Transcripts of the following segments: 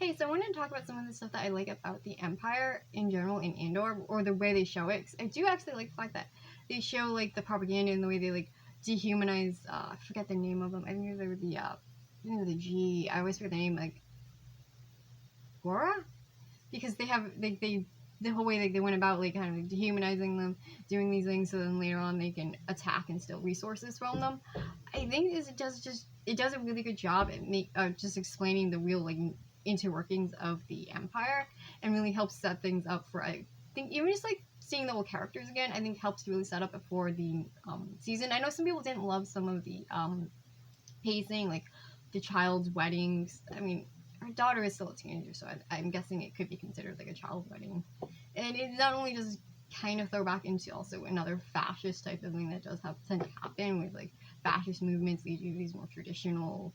Hey, so I wanted to talk about some of the stuff that I like about the Empire in general in Andor, or the way they show it. 'Cause I do actually like the fact that they show like the propaganda and the way they like dehumanize. I forget the name of them. I think they were the G. I always forget the name, like Gora, because they have they the whole way like they went about like kind of like, dehumanizing them, doing these things, so then later on they can attack and steal resources from them. I think it does a really good job at just explaining the real like interworkings of the Empire, and really helps set things up for, I think, even just like seeing the old characters again. I think helps really set up for the season. I know some people didn't love some of the pacing, like the child's weddings. I mean, her daughter is still a teenager, so I'm guessing it could be considered like a child wedding. And it not only does kind of throw back into also another fascist type of thing that does tend to happen with like fascist movements lead you to these more traditional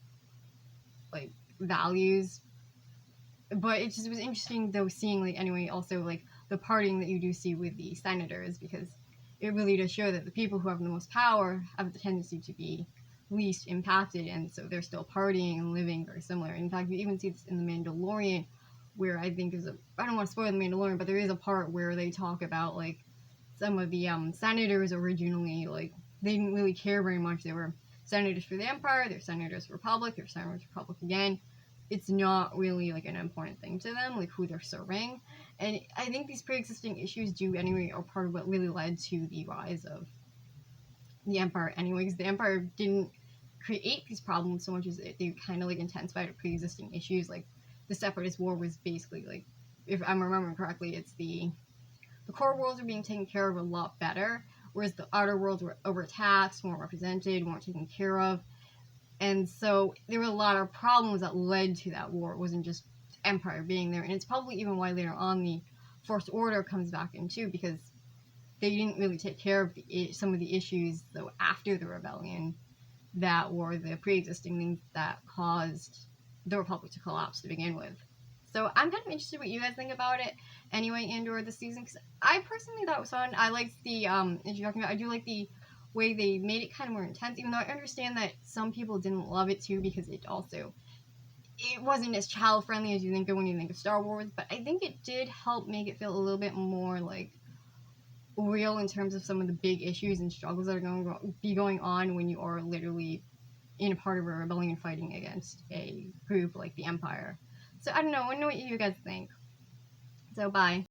like values. But it was interesting though seeing like anyway also like the parting that you do see with the senators, because it really does show that the people who have the most power have the tendency to be least impacted, and so they're still partying and living very similar. In fact, you even see this in the Mandalorian, where I think I don't want to spoil the Mandalorian, but there is a part where they talk about like some of the senators originally, like they didn't really care very much. They were senators for the Empire, they're senators for Republic, they're senators for Republic again. It's not really like an important thing to them, like who they're serving. And I think these pre-existing issues do anyway are part of what really led to the rise of the Empire anyway, because the Empire didn't create these problems so much as they kind of like intensified pre-existing issues. Like the Separatist War was basically like, if I'm remembering correctly, it's the core worlds are being taken care of a lot better, whereas the outer worlds were overtaxed, weren't represented, weren't taken care of. And so there were a lot of problems that led to that war. It wasn't just Empire being there. And it's probably even why later on the First Order comes back in too, because they didn't really take care of some of the issues though after the rebellion that were the pre-existing things that caused the Republic to collapse to begin with. So I'm kind of interested what you guys think about it anyway, Andor this season, because I personally thought it was fun. I liked the as you're talking about, I do like the way they made it kind of more intense, even though I understand that some people didn't love it too, because it wasn't as child friendly as you think of when you think of Star Wars. But I think it did help make it feel a little bit more like real in terms of some of the big issues and struggles that are going to be going on when you are literally in a part of a rebellion fighting against a group like the Empire. So I don't know. I want to know what you guys think. So bye.